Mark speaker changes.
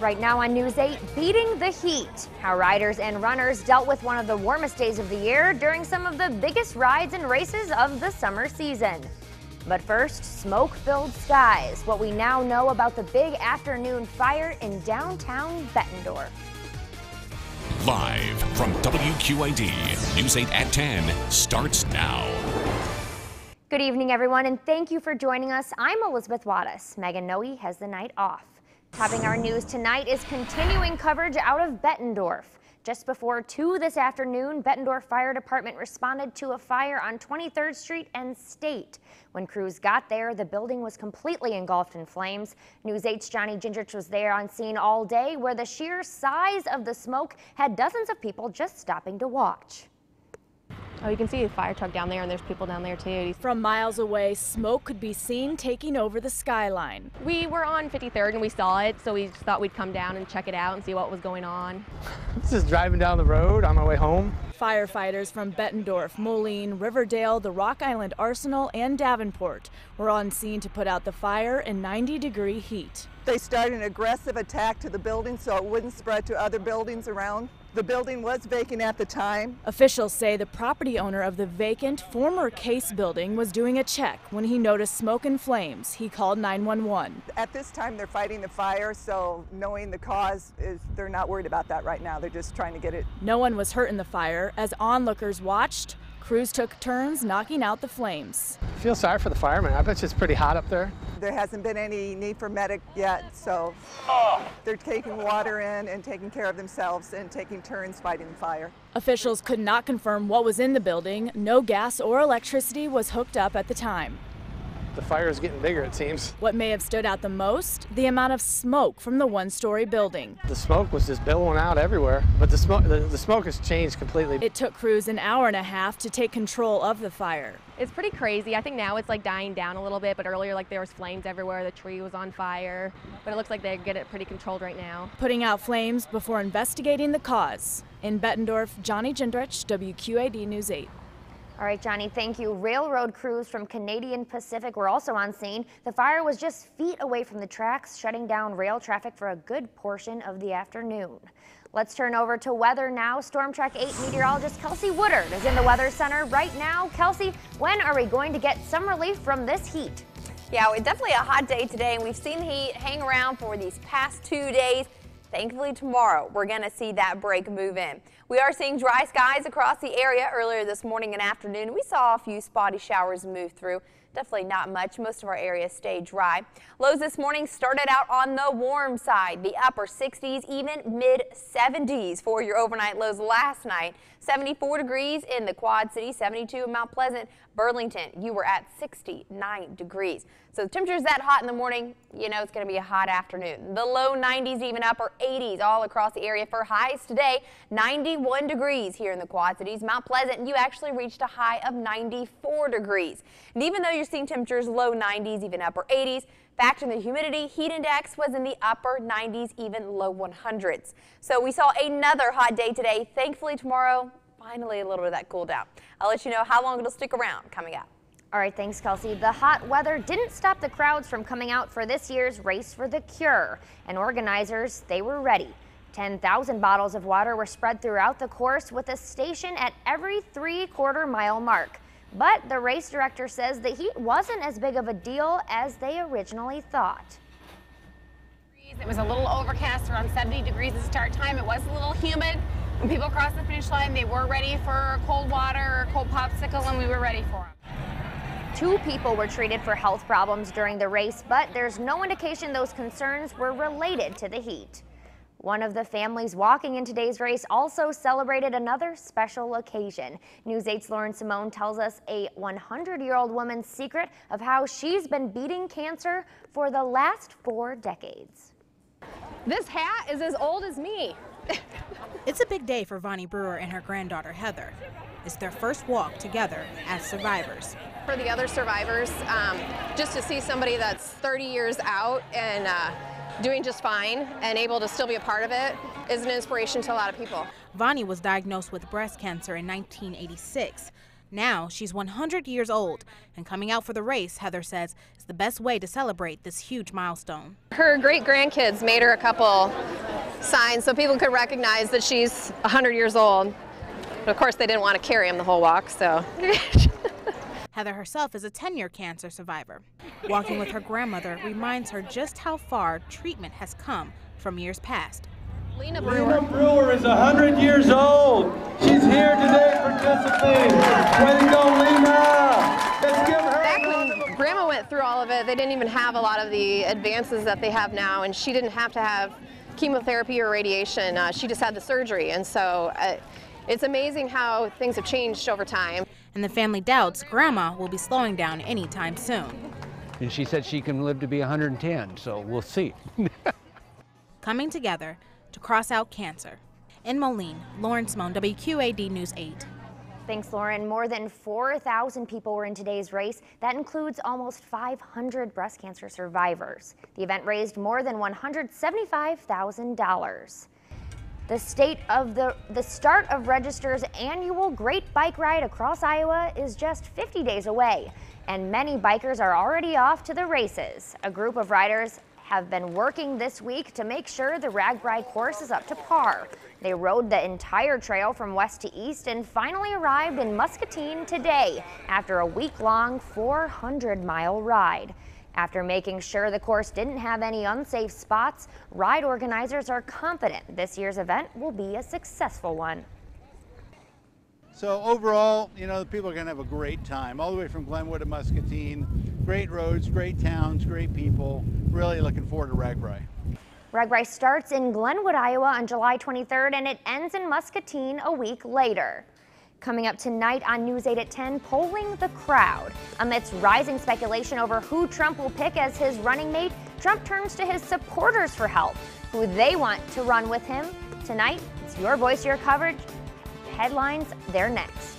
Speaker 1: Right now on News 8, beating the heat. How riders and runners dealt with one of the warmest days of the year during some of the biggest rides and races of the summer season. But first, smoke-filled skies. What we now know about the big afternoon fire in downtown Bettendorf.
Speaker 2: Live from WQID, News 8 at 10 starts now.
Speaker 1: Good evening, everyone, and thank you for joining us. I'm Elizabeth Wattis. Megan Noe has the night off. Topping our news tonight is continuing coverage out of Bettendorf. Just before 2 this afternoon, Bettendorf Fire Department responded to a fire on 23rd Street and State. When crews got there, the building was completely engulfed in flames. News 8's Johnny Gingrich was there on scene all day, where the sheer size of the smoke had dozens of people just stopping to watch.
Speaker 3: Oh, you can see a fire truck down there, and there's people down there too.
Speaker 4: From miles away, smoke could be seen taking over the skyline.
Speaker 3: We were on 53rd and we saw it, so we just thought we'd come down and check it out and see what was going on.
Speaker 5: Just driving down the road on my way home.
Speaker 4: Firefighters from Bettendorf, Moline, Riverdale, the Rock Island Arsenal, and Davenport were on scene to put out the fire in 90-degree heat.
Speaker 6: They started an aggressive attack to the building so it wouldn't spread to other buildings around. The building was vacant at the time.
Speaker 4: Officials say the property owner of the vacant former Case building was doing a check when he noticed smoke and flames. He called 911.
Speaker 6: At this time, they're fighting the fire, so knowing the cause, they're not worried about that right now. They're just trying to get it.
Speaker 4: No one was hurt in the fire. As onlookers watched, crews took turns knocking out the flames.
Speaker 5: I feel sorry for the firemen. I bet you it's pretty hot up there.
Speaker 6: There hasn't been any need for medic yet, so they're taking water in and taking care of themselves and taking turns fighting the fire.
Speaker 4: Officials could not confirm what was in the building. No gas or electricity was hooked up at the time.
Speaker 5: The fire is getting bigger, it seems.
Speaker 4: What may have stood out the most? The amount of smoke from the one-story building.
Speaker 5: The smoke was just billowing out everywhere, but the smoke has changed completely.
Speaker 4: It took crews an hour and a half to take control of the fire.
Speaker 3: It's pretty crazy. I think now it's like dying down a little bit, but earlier like there was flames everywhere. The tree was on fire, but it looks like they get it pretty controlled right now.
Speaker 4: Putting out flames before investigating the cause. In Bettendorf, Johnny Gingrich, WQAD News 8.
Speaker 1: All right, Johnny, thank you. Railroad crews from Canadian Pacific were also on scene. The fire was just feet away from the tracks, shutting down rail traffic for a good portion of the afternoon. Let's turn over to weather now. Storm Track 8 meteorologist Kelsey Woodard is in the Weather Center right now. Kelsey, when are we going to get some relief from this heat?
Speaker 7: Yeah, it's definitely a hot day today, and we've seen heat hang around for these past 2 days. Thankfully, tomorrow we're going to see that break move in. We are seeing dry skies across the area earlier this morning and afternoon. We saw a few spotty showers move through. Definitely not much. Most of our areas stay dry. Lows this morning started out on the warm side, the upper 60s, even mid 70s for your overnight lows last night. 74 degrees in the Quad City, 72 in Mount Pleasant. Burlington, you were at 69 degrees. So the temperature's that hot in the morning, you know it's going to be a hot afternoon. The low 90s, even upper 80s all across the area for highs today. 91 degrees here in the Quad Cities. Mount Pleasant, you actually reached a high of 94 degrees. And even though you're seeing temperatures low 90s, even upper 80s, factor in the humidity, heat index was in the upper 90s, even low 100s. So we saw another hot day today. Thankfully tomorrow, finally a little bit of that cool down. I'll let you know how long it'll stick around coming up.
Speaker 1: All right, thanks, Kelsey. The hot weather didn't stop the crowds from coming out for this year's Race for the Cure. And organizers, they were ready. 10,000 bottles of water were spread throughout the course with a station at every 3/4 mile mark. But the race director says the heat wasn't as big of a deal as they originally thought.
Speaker 8: It was a little overcast, around 70 degrees at start time. It was a little humid. When people crossed the finish line, they were ready for cold water or cold popsicle, and we were ready for them.
Speaker 1: 2 people were treated for health problems during the race, but there's no indication those concerns were related to the heat. One of the families walking in today's race also celebrated another special occasion. News 8's Lauren Simone tells us a 100-year-old woman's secret of how she's been beating cancer for the last 4 decades.
Speaker 8: This hat is as old as me.
Speaker 9: It's a big day for Vonnie Brewer and her granddaughter Heather. It's their first walk together as survivors.
Speaker 8: For the other survivors, just to see somebody that's 30 years out and doing just fine and able to still be a part of it is an inspiration to a lot of people.
Speaker 9: Vonnie was diagnosed with breast cancer in 1986. Now she's 100 years old, and coming out for the race, Heather says, is the best way to celebrate this huge milestone.
Speaker 8: Her great-grandkids made her a couple
Speaker 10: sign so people could recognize that she's 100 years old. But of course, they didn't want to carry him the whole walk, so.
Speaker 9: Heather herself is a 10-year cancer survivor. Walking with her grandmother reminds her just how far treatment has come from years past.
Speaker 10: Lena
Speaker 11: Brewer is 100 years old. She's here today participating. Way to go, Lena! Let's give her
Speaker 10: Back when Grandma went through all of it, they didn't even have a lot of the advances that they have now, and she didn't have to have chemotherapy or radiation. She just had the surgery, and so it's amazing how things have changed over time.
Speaker 9: And the family doubts Grandma will be slowing down anytime soon.
Speaker 12: And she said she can live to be 110, so we'll see.
Speaker 9: Coming together to cross out cancer. In Moline, Lauren Simone, WQAD News 8.
Speaker 1: Thanks, Lauren. More than 4,000 people were in today's race. That includes almost 500 breast cancer survivors. The event raised more than $175,000. The start of Register's annual Great Bike Ride across Iowa is just 50 days away, and many bikers are already off to the races. A group of riders have been working this week to make sure the RAGBRAI course is up to par. They rode the entire trail from west to east and finally arrived in Muscatine today after a week-long 400-mile ride. After making sure the course didn't have any unsafe spots, ride organizers are confident this year's event will be a successful one.
Speaker 13: So overall, you know, the people are going to have a great time, all the way from Glenwood to Muscatine. Great roads, great towns, great people. Really looking forward to RAGBRAI.
Speaker 1: RAGBRAI starts in Glenwood, Iowa on July 23rd, and it ends in Muscatine a week later. Coming up tonight on News 8 at 10, polling the crowd. Amidst rising speculation over who Trump will pick as his running mate, Trump turns to his supporters for help, who they want to run with him. Tonight, it's Your Voice, Your Coverage. Headlines, they're next.